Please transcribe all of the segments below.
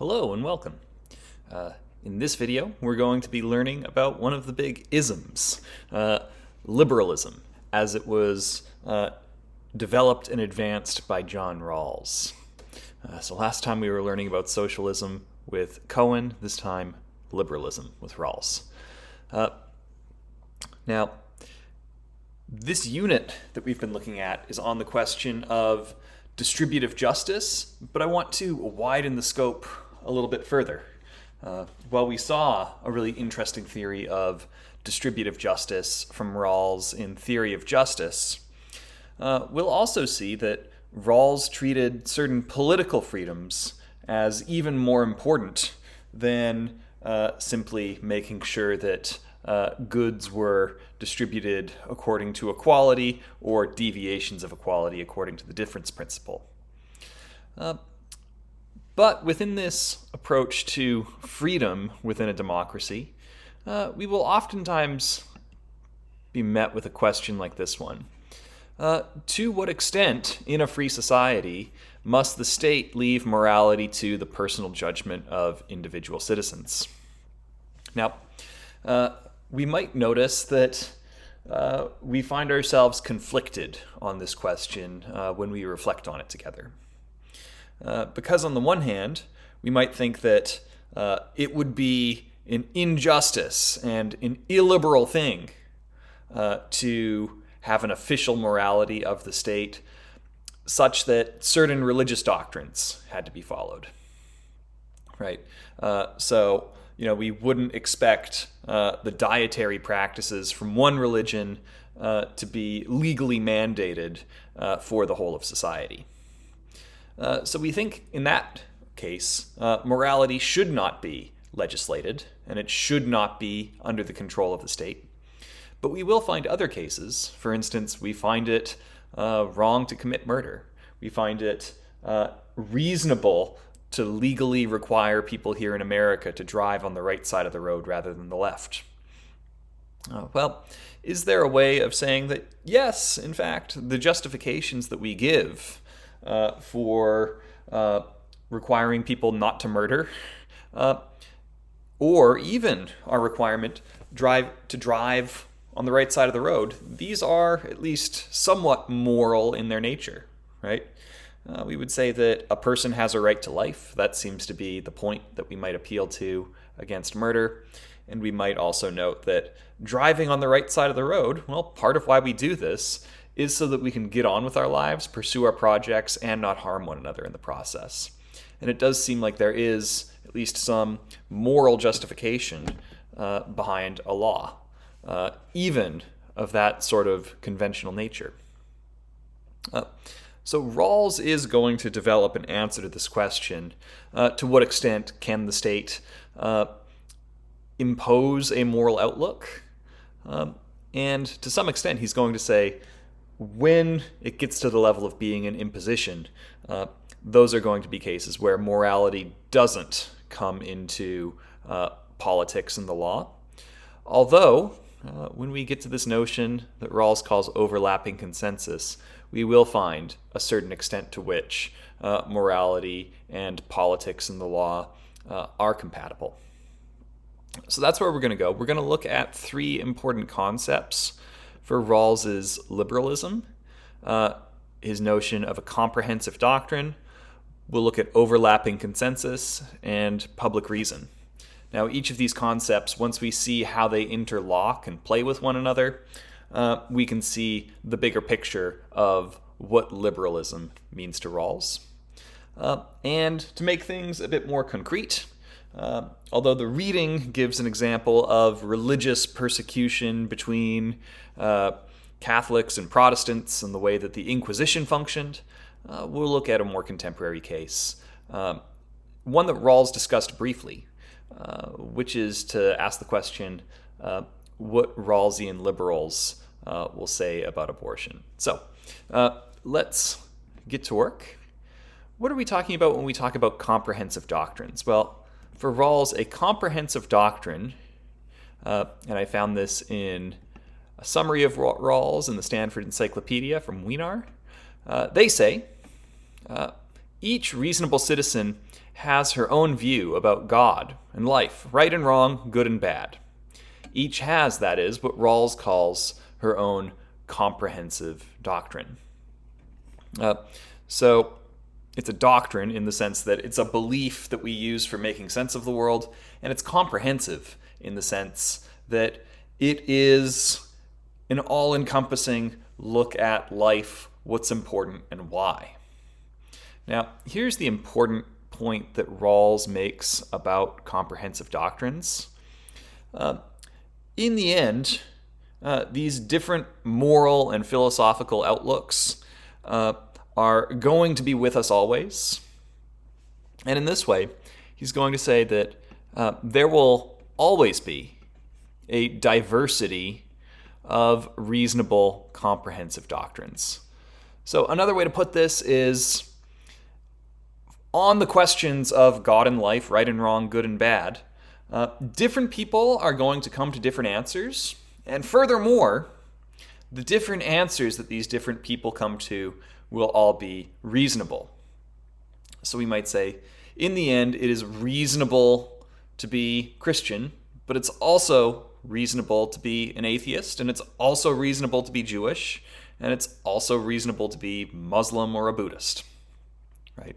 Hello and welcome. In this video, we're going to be learning about one of the big isms, liberalism, as it was developed and advanced by John Rawls. So last time we were learning about socialism with Cohen, this time liberalism with Rawls. Now, this unit that we've been looking at is on the question of distributive justice, but I want to widen the scope a little bit further. While we saw a really interesting theory of distributive justice from Rawls in Theory of Justice, we'll also see that Rawls treated certain political freedoms as even more important than simply making sure that goods were distributed according to equality or deviations of equality according to the difference principle. But within this approach to freedom within a democracy, we will oftentimes be met with a question like this one. To what extent, in a free society, must the state leave morality to the personal judgment of individual citizens? Now, we might notice that we find ourselves conflicted on this question when we reflect on it together. Because on the one hand, we might think that it would be an injustice and an illiberal thing to have an official morality of the state such that certain religious doctrines had to be followed. Right? So, we wouldn't expect the dietary practices from one religion to be legally mandated for the whole of society. So we think in that case, morality should not be legislated, and it should not be under the control of the state. But we will find other cases. For instance, we find it wrong to commit murder. We find it reasonable to legally require people here in America to drive on the right side of the road rather than the left. Well, is there a way of saying that, yes, in fact, the justifications that we give for requiring people not to murder, or even our requirement to drive on the right side of the road, these are at least somewhat moral in their nature, right? We would say that a person has a right to life. That seems to be the point that we might appeal to against murder. And we might also note that driving on the right side of the road, well, part of why we do this is so that we can get on with our lives, pursue our projects, and not harm one another in the process. And it does seem like there is at least some moral justification behind a law, even of that sort of conventional nature. So Rawls is going to develop an answer to this question. To what extent can the state impose a moral outlook? And to some extent, he's going to say, when it gets to the level of being an imposition, those are going to be cases where morality doesn't come into politics and the law. Although, when we get to this notion that Rawls calls overlapping consensus, we will find a certain extent to which morality and politics and the law are compatible. So that's where we're going to go. We're going to look at three important concepts for Rawls's liberalism, his notion of a comprehensive doctrine. We'll look at overlapping consensus and public reason. Now, each of these concepts, once we see how they interlock and play with one another, we can see the bigger picture of what liberalism means to Rawls. And to make things a bit more concrete, although the reading gives an example of religious persecution between Catholics and Protestants and the way that the Inquisition functioned, we'll look at a more contemporary case, one that Rawls discussed briefly, which is to ask the question, what Rawlsian liberals will say about abortion. So let's get to work. What are we talking about when we talk about comprehensive doctrines? Well, for Rawls, a comprehensive doctrine, and I found this in a summary of Rawls in the Stanford Encyclopedia from Wienar, they say, each reasonable citizen has her own view about God and life, right and wrong, good and bad. Each has, that is, what Rawls calls her own comprehensive doctrine. So it's a doctrine in the sense that it's a belief that we use for making sense of the world, and it's comprehensive in the sense that it is an all-encompassing look at life, what's important, and why. Now, here's the important point that Rawls makes about comprehensive doctrines. In the end, these different moral and philosophical outlooks are going to be with us always. And in this way, he's going to say that there will always be a diversity of reasonable, comprehensive doctrines. So another way to put this is, on the questions of God and life, right and wrong, good and bad, different people are going to come to different answers. And furthermore, the different answers that these different people come to will all be reasonable. So we might say, in the end, it is reasonable to be Christian, but it's also reasonable to be an atheist, and it's also reasonable to be Jewish, and it's also reasonable to be Muslim or a Buddhist, right?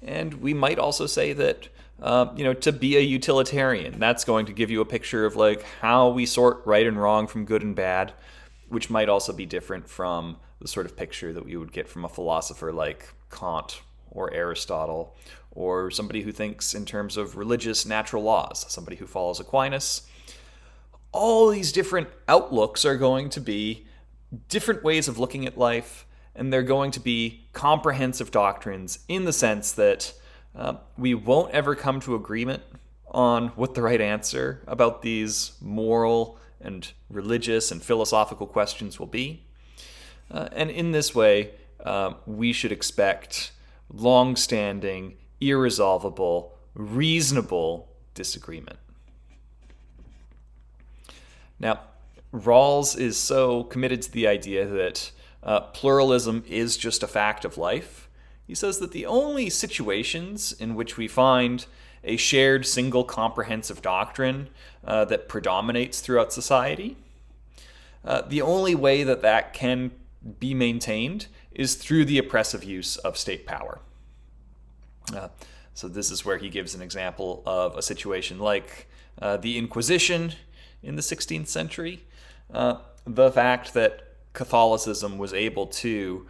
And we might also say that, to be a utilitarian, that's going to give you a picture of like how we sort right and wrong from good and bad, which might also be different from the sort of picture that we would get from a philosopher like Kant or Aristotle, or somebody who thinks in terms of religious natural laws, somebody who follows Aquinas. All these different outlooks are going to be different ways of looking at life, and they're going to be comprehensive doctrines in the sense that we won't ever come to agreement on what the right answer about these moral and religious and philosophical questions will be. And in this way, we should expect long-standing, irresolvable, reasonable disagreement. Now, Rawls is so committed to the idea that pluralism is just a fact of life. He says that the only situations in which we find a shared single comprehensive doctrine that predominates throughout society, the only way that that can be maintained is through the oppressive use of state power. So this is where he gives an example of a situation like the Inquisition in the 16th century. The fact that Catholicism was able to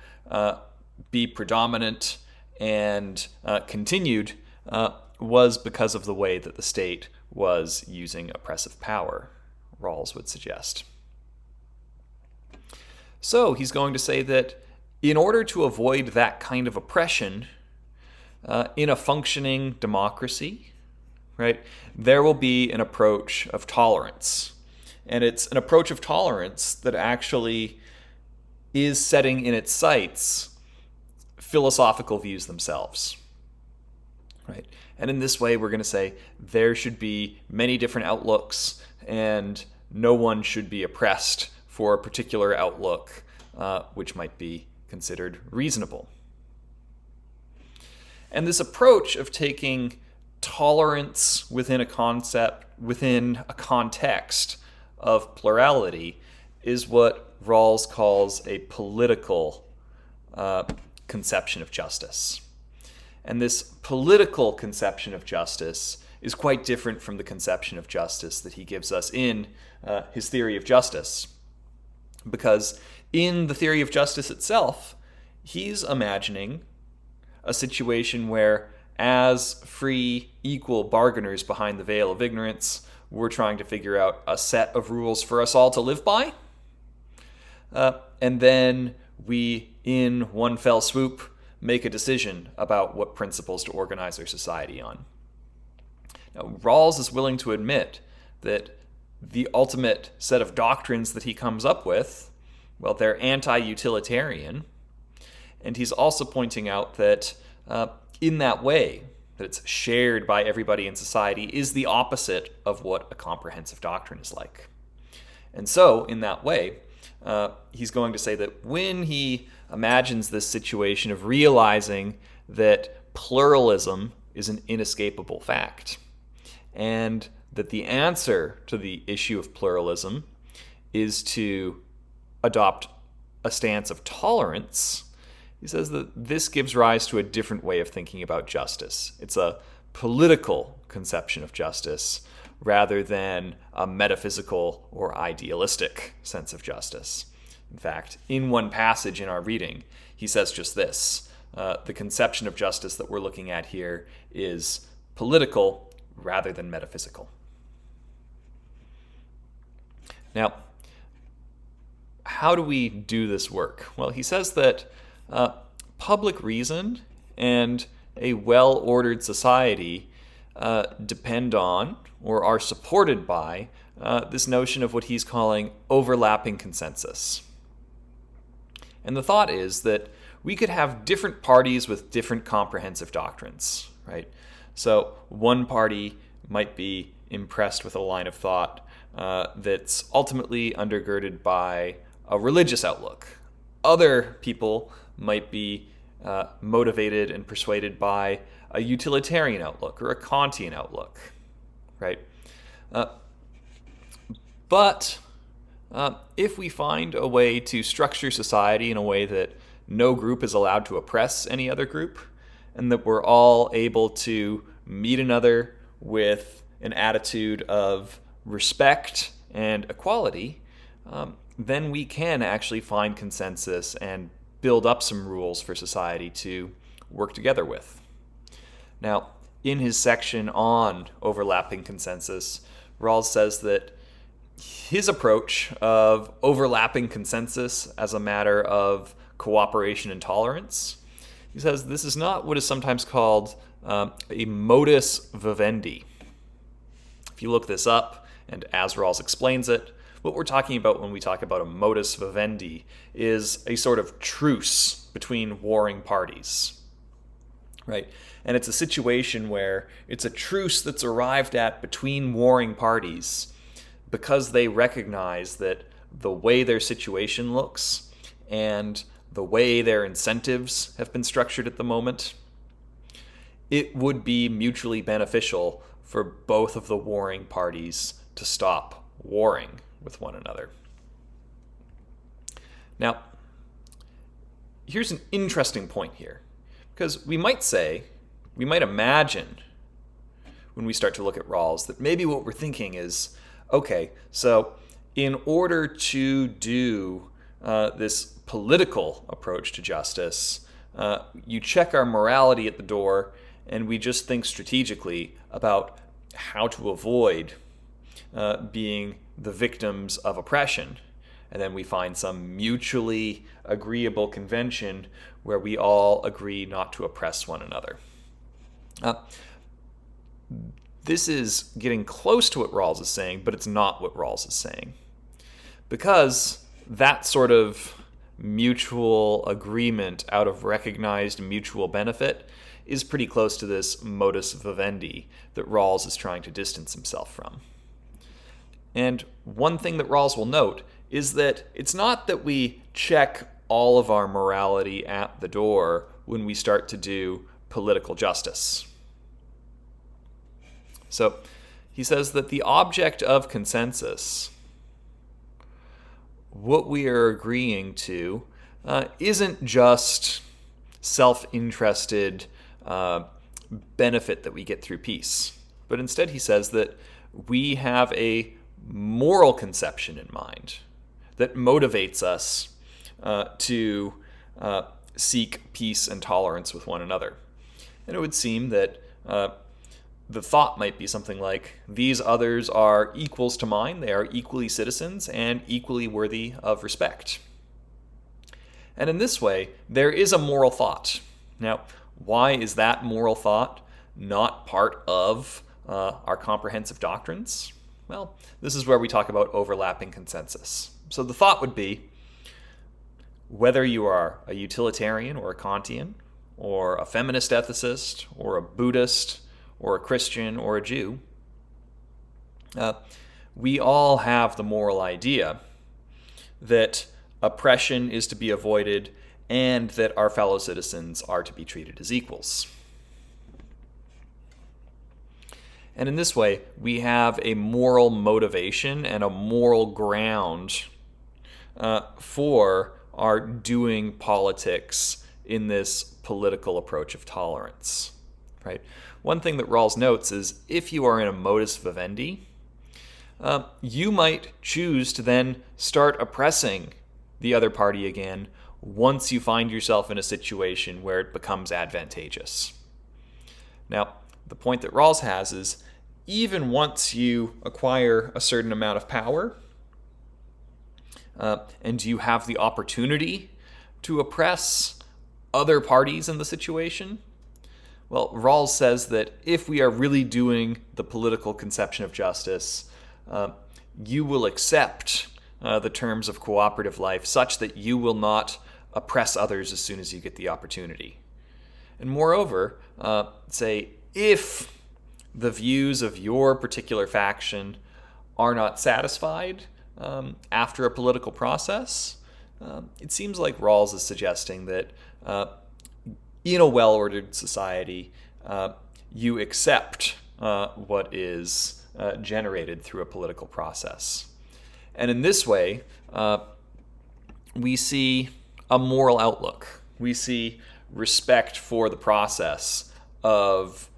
be predominant and continued was because of the way that the state was using oppressive power, Rawls would suggest. So he's going to say that in order to avoid that kind of oppression in a functioning democracy, right, there will be an approach of tolerance. And it's an approach of tolerance that actually is setting in its sights philosophical views themselves, right? And in this way, we're going to say there should be many different outlooks, and no one should be oppressed for a particular outlook, which might be considered reasonable. And this approach of taking tolerance within a context of plurality is what Rawls calls a political conception of justice. And this political conception of justice is quite different from the conception of justice that he gives us in his theory of justice. Because in the theory of justice itself, he's imagining a situation where, as free, equal bargainers behind the veil of ignorance, we're trying to figure out a set of rules for us all to live by. And then we, in one fell swoop, make a decision about what principles to organize our society on. Now, Rawls is willing to admit that the ultimate set of doctrines that he comes up with, well, they're anti-utilitarian. And he's also pointing out that in that way, that it's shared by everybody in society, is the opposite of what a comprehensive doctrine is like. And so, in that way, he's going to say that when he imagines this situation of realizing that pluralism is an inescapable fact, and that the answer to the issue of pluralism is to adopt a stance of tolerance. He says that this gives rise to a different way of thinking about justice. It's a political conception of justice rather than a metaphysical or idealistic sense of justice. In fact, in one passage in our reading, he says just this: the conception of justice that we're looking at here is political rather than metaphysical. Now, how do we do this work? Well, he says that public reason and a well-ordered society depend on or are supported by this notion of what he's calling overlapping consensus. And the thought is that we could have different parties with different comprehensive doctrines, right? So one party might be impressed with a line of thought that's ultimately undergirded by a religious outlook. Other people might be motivated and persuaded by a utilitarian outlook or a Kantian outlook, right? But if we find a way to structure society in a way that no group is allowed to oppress any other group, and that we're all able to meet another with an attitude of respect and equality, then we can actually find consensus and build up some rules for society to work together with. Now, in his section on overlapping consensus, Rawls says that his approach of overlapping consensus as a matter of cooperation and tolerance, he says this is not what is sometimes called a modus vivendi. If you look this up, and as Rawls explains it, what we're talking about when we talk about a modus vivendi is a sort of truce between warring parties, right? And it's a situation where it's a truce that's arrived at between warring parties because they recognize that the way their situation looks and the way their incentives have been structured at the moment, it would be mutually beneficial for both of the warring parties to stop warring with one another. Now, here's an interesting point here, because we might imagine when we start to look at Rawls that maybe what we're thinking is, okay, so in order to do this political approach to justice, you check our morality at the door and we just think strategically about how to avoid being the victims of oppression. And then we find some mutually agreeable convention where we all agree not to oppress one another. This is getting close to what Rawls is saying, but it's not what Rawls is saying. Because that sort of mutual agreement out of recognized mutual benefit is pretty close to this modus vivendi that Rawls is trying to distance himself from. And one thing that Rawls will note is that it's not that we check all of our morality at the door when we start to do political justice. So he says that the object of consensus, what we are agreeing to, isn't just self-interested benefit that we get through peace. But instead he says that we have a moral conception in mind that motivates us to seek peace and tolerance with one another. And it would seem that the thought might be something like, these others are equals to mine, they are equally citizens and equally worthy of respect. And in this way, there is a moral thought. Now, why is that moral thought not part of our comprehensive doctrines? Well, this is where we talk about overlapping consensus. So the thought would be, whether you are a utilitarian or a Kantian, or a feminist ethicist, or a Buddhist, or a Christian, or a Jew, we all have the moral idea that oppression is to be avoided and that our fellow citizens are to be treated as equals. And in this way, we have a moral motivation and a moral ground for our doing politics in this political approach of tolerance. Right? One thing that Rawls notes is if you are in a modus vivendi, you might choose to then start oppressing the other party again once you find yourself in a situation where it becomes advantageous. Now, the point that Rawls has is even once you acquire a certain amount of power and you have the opportunity to oppress other parties in the situation, well, Rawls says that if we are really doing the political conception of justice, you will accept the terms of cooperative life such that you will not oppress others as soon as you get the opportunity. And moreover, say, if the views of your particular faction are not satisfied after a political process, it seems like Rawls is suggesting that in a well-ordered society, you accept what is generated through a political process. And in this way, we see a moral outlook. We see respect for the process of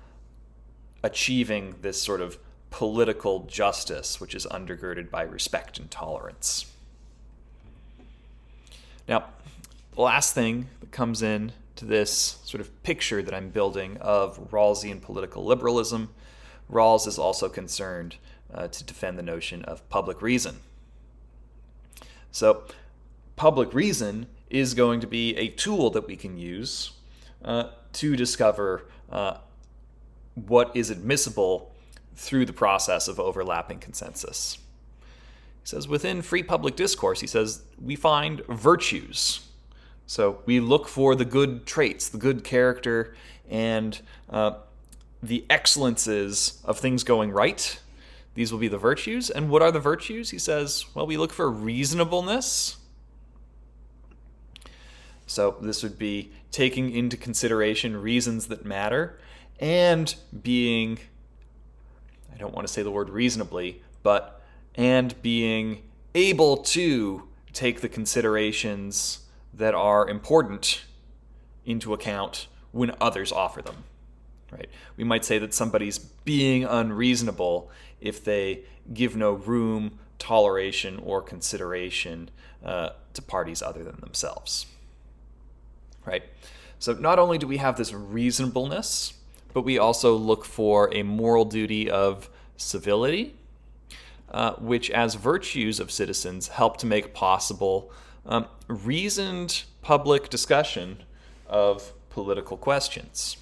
achieving this sort of political justice, which is undergirded by respect and tolerance. Now, the last thing that comes in to this sort of picture that I'm building of Rawlsian political liberalism, Rawls is also concerned to defend the notion of public reason. So, public reason is going to be a tool that we can use to discover what is admissible through the process of overlapping consensus. He says, within free public discourse, he says, we find virtues. So we look for the good traits, the good character, and the excellences of things going right. These will be the virtues. And what are the virtues? He says, well, we look for reasonableness. So this would be taking into consideration reasons that matter and being, I don't want to say the word reasonably, and being able to take the considerations that are important into account when others offer them. Right? We might say that somebody's being unreasonable if they give no room, toleration, or consideration to parties other than themselves. Right? So not only do we have this reasonableness, but we also look for a moral duty of civility, which as virtues of citizens help to make possible reasoned public discussion of political questions.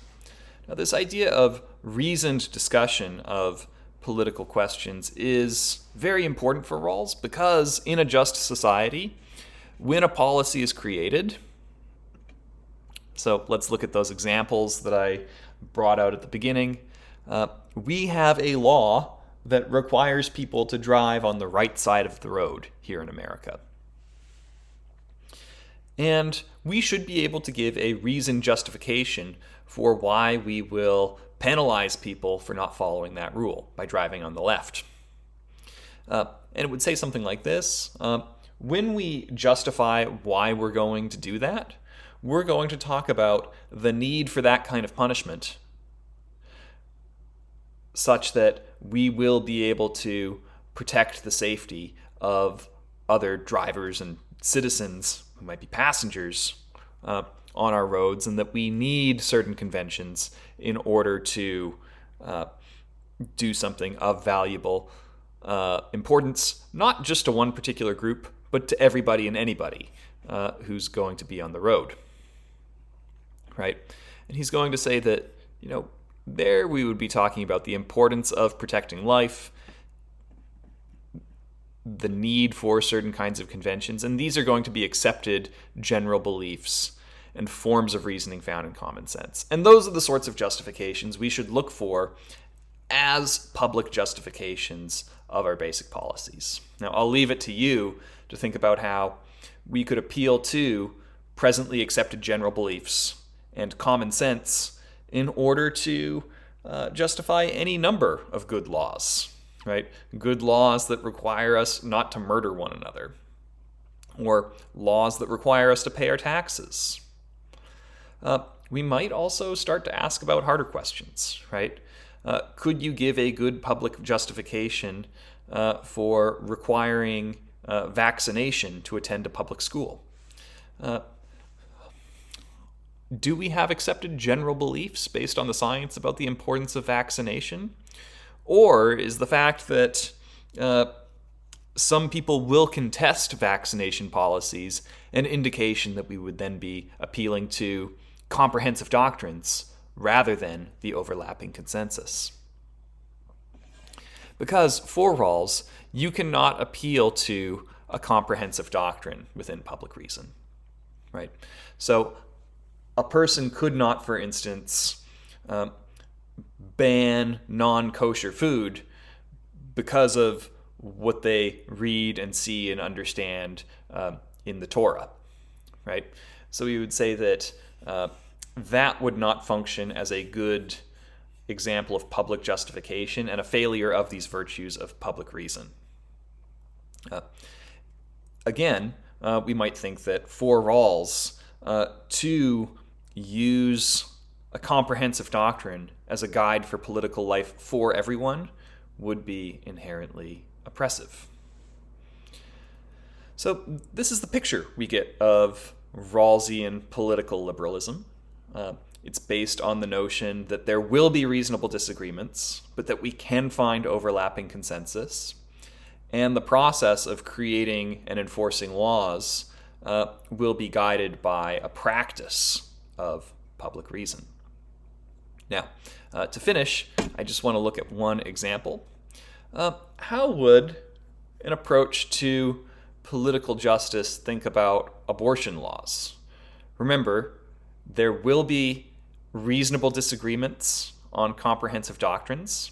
Now, this idea of reasoned discussion of political questions is very important for Rawls because in a just society, when a policy is created, so let's look at those examples that I brought out at the beginning. We have a law that requires people to drive on the right side of the road here in America. And we should be able to give a reasoned justification for why we will penalize people for not following that rule by driving on the left. And it would say something like this. When we justify why we're going to do that, we're going to talk about the need for that kind of punishment such that we will be able to protect the safety of other drivers and citizens who might be passengers on our roads, and that we need certain conventions in order to do something of valuable importance, not just to one particular group, but to everybody and anybody who's going to be on the road. Right? And he's going to say that, there we would be talking about the importance of protecting life, the need for certain kinds of conventions, and these are going to be accepted general beliefs and forms of reasoning found in common sense. And those are the sorts of justifications we should look for as public justifications of our basic policies. Now, I'll leave it to you to think about how we could appeal to presently accepted general beliefs and common sense in order to justify any number of good laws, right? Good laws that require us not to murder one another, or laws that require us to pay our taxes. We might also start to ask about harder questions, right? Could you give a good public justification for requiring vaccination to attend a public school? Do we have accepted general beliefs based on the science about the importance of vaccination? Or is the fact that some people will contest vaccination policies an indication that we would then be appealing to comprehensive doctrines rather than the overlapping consensus? Because for Rawls, you cannot appeal to a comprehensive doctrine within public reason, right? So a person could not, for instance, ban non-kosher food because of what they read and see and understand in the Torah, right? So we would say that that would not function as a good example of public justification and a failure of these virtues of public reason. Again, we might think that for Rawls, to use a comprehensive doctrine as a guide for political life for everyone would be inherently oppressive. So this is the picture we get of Rawlsian political liberalism. It's based on the notion that there will be reasonable disagreements, but that we can find overlapping consensus. And the process of creating and enforcing laws will be guided by a practice of public reason. Now, to finish, I just want to look at one example. How would an approach to political justice think about abortion laws? Remember, there will be reasonable disagreements on comprehensive doctrines.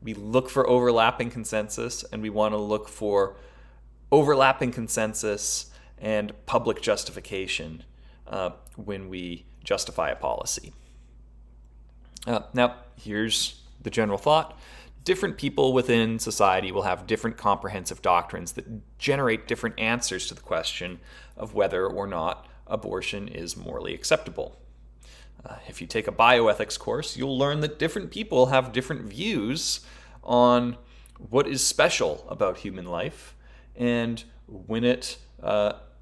We look for overlapping consensus, and we want to look for overlapping consensus and public justification when we justify a policy. Now, here's the general thought. Different people within society will have different comprehensive doctrines that generate different answers to the question of whether or not abortion is morally acceptable. If you take a bioethics course, you'll learn that different people have different views on what is special about human life and when it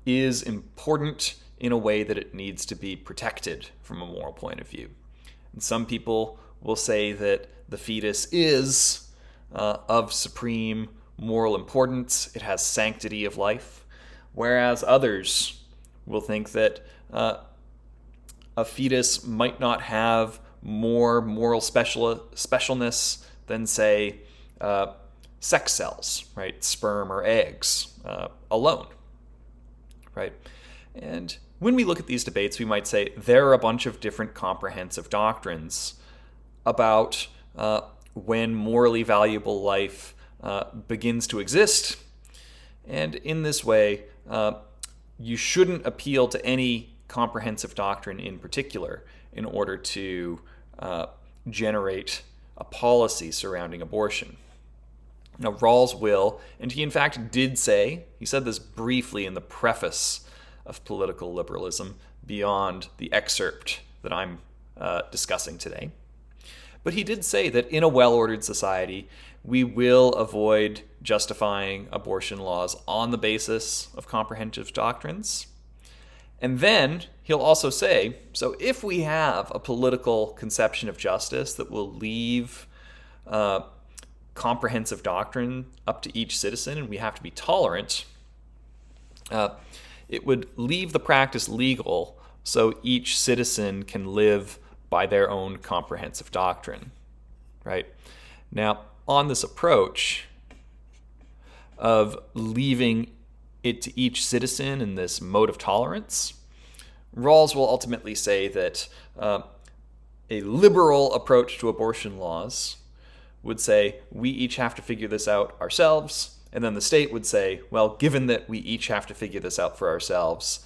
is important in a way that it needs to be protected from a moral point of view. And some people will say that the fetus is of supreme moral importance. It has sanctity of life, whereas others will think that a fetus might not have more moral specialness than, say, sex cells, right? Sperm or eggs alone, right? And when we look at these debates, we might say there are a bunch of different comprehensive doctrines about when morally valuable life begins to exist. And in this way, you shouldn't appeal to any comprehensive doctrine in particular in order to generate a policy surrounding abortion. Now, Rawls will, and he in fact did say, he said this briefly in the preface of Political Liberalism beyond the excerpt that I'm discussing today. But he did say that in a well-ordered society, we will avoid justifying abortion laws on the basis of comprehensive doctrines. And then he'll also say, so if we have a political conception of justice that will leave comprehensive doctrine up to each citizen, and we have to be tolerant, it would leave the practice legal so each citizen can live by their own comprehensive doctrine, right? Now, on this approach of leaving it to each citizen in this mode of tolerance, Rawls will ultimately say that a liberal approach to abortion laws would say we each have to figure this out ourselves, and then the state would say, well, given that we each have to figure this out for ourselves,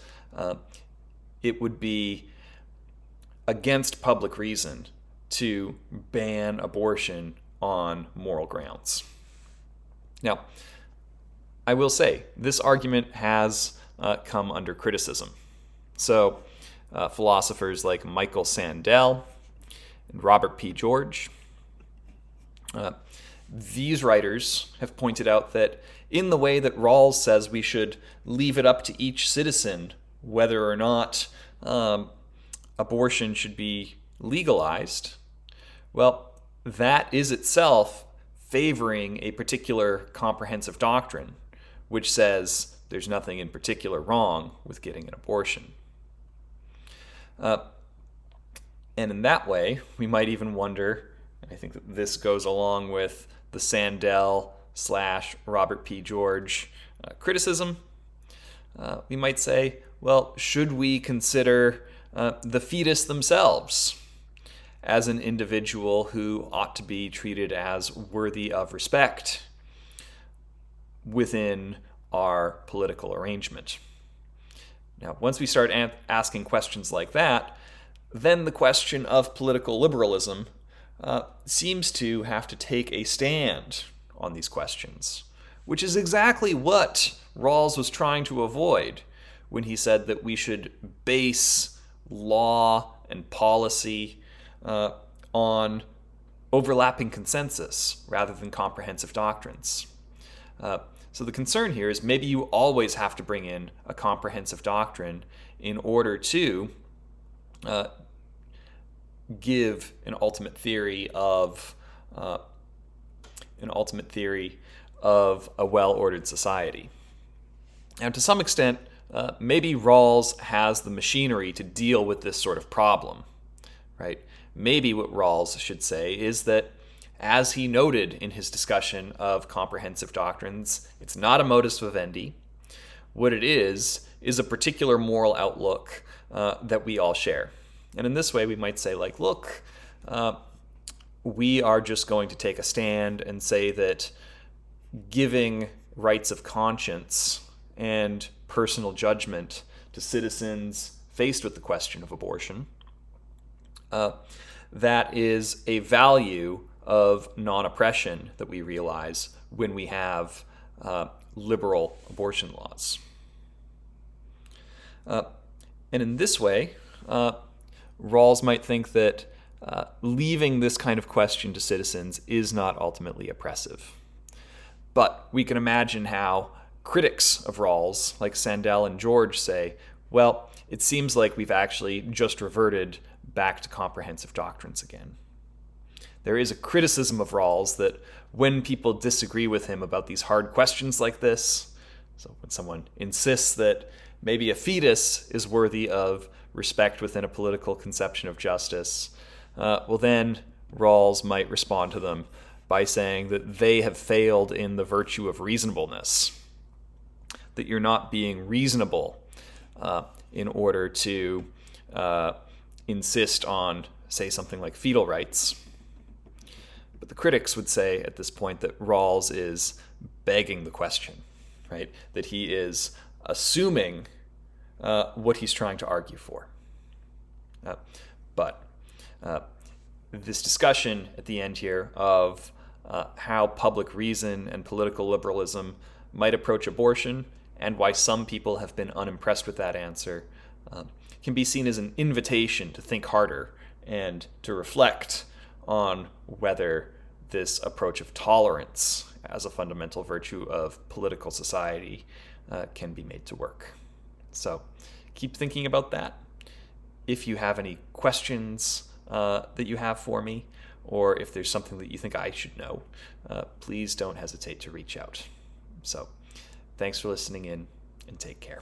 it would be against public reason to ban abortion on moral grounds. Now, I will say, this argument has come under criticism. So, philosophers like Michael Sandel and Robert P. George, these writers have pointed out that in the way that Rawls says we should leave it up to each citizen whether or not abortion should be legalized, well, that is itself favoring a particular comprehensive doctrine, which says there's nothing in particular wrong with getting an abortion. And in that way, we might even wonder, and I think that this goes along with the Sandel / Robert P. George criticism, we might say, well, should we consider the fetus themselves as an individual who ought to be treated as worthy of respect within our political arrangement? Now, once we start asking questions like that, then the question of political liberalism seems to have to take a stand on these questions, which is exactly what Rawls was trying to avoid when he said that we should base law and policy on overlapping consensus rather than comprehensive doctrines. So the concern here is maybe you always have to bring in a comprehensive doctrine in order to give an ultimate theory of a well-ordered society. And to some extent, maybe Rawls has the machinery to deal with this sort of problem, right? Maybe what Rawls should say is that, as he noted in his discussion of comprehensive doctrines, it's not a modus vivendi. What it is a particular moral outlook that we all share. And in this way, we might say, like, look, we are just going to take a stand and say that giving rights of conscience and personal judgment to citizens faced with the question of abortion, that is a value of non-oppression that we realize when we have liberal abortion laws. And in this way, Rawls might think that leaving this kind of question to citizens is not ultimately oppressive. But we can imagine how critics of Rawls, like Sandel and George, say, well, it seems like we've actually just reverted back to comprehensive doctrines again. There is a criticism of Rawls that when people disagree with him about these hard questions like this, so when someone insists that maybe a fetus is worthy of respect within a political conception of justice, well then Rawls might respond to them by saying that they have failed in the virtue of reasonableness, that you're not being reasonable in order to insist on, say, something like fetal rights. But the critics would say at this point that Rawls is begging the question, right? That he is assuming what he's trying to argue for. But this discussion at the end here of how public reason and political liberalism might approach abortion and why some people have been unimpressed with that answer can be seen as an invitation to think harder and to reflect on whether this approach of tolerance as a fundamental virtue of political society can be made to work. So keep thinking about that. If you have any questions that you have for me, or if there's something that you think I should know, please don't hesitate to reach out. So thanks for listening in, and take care.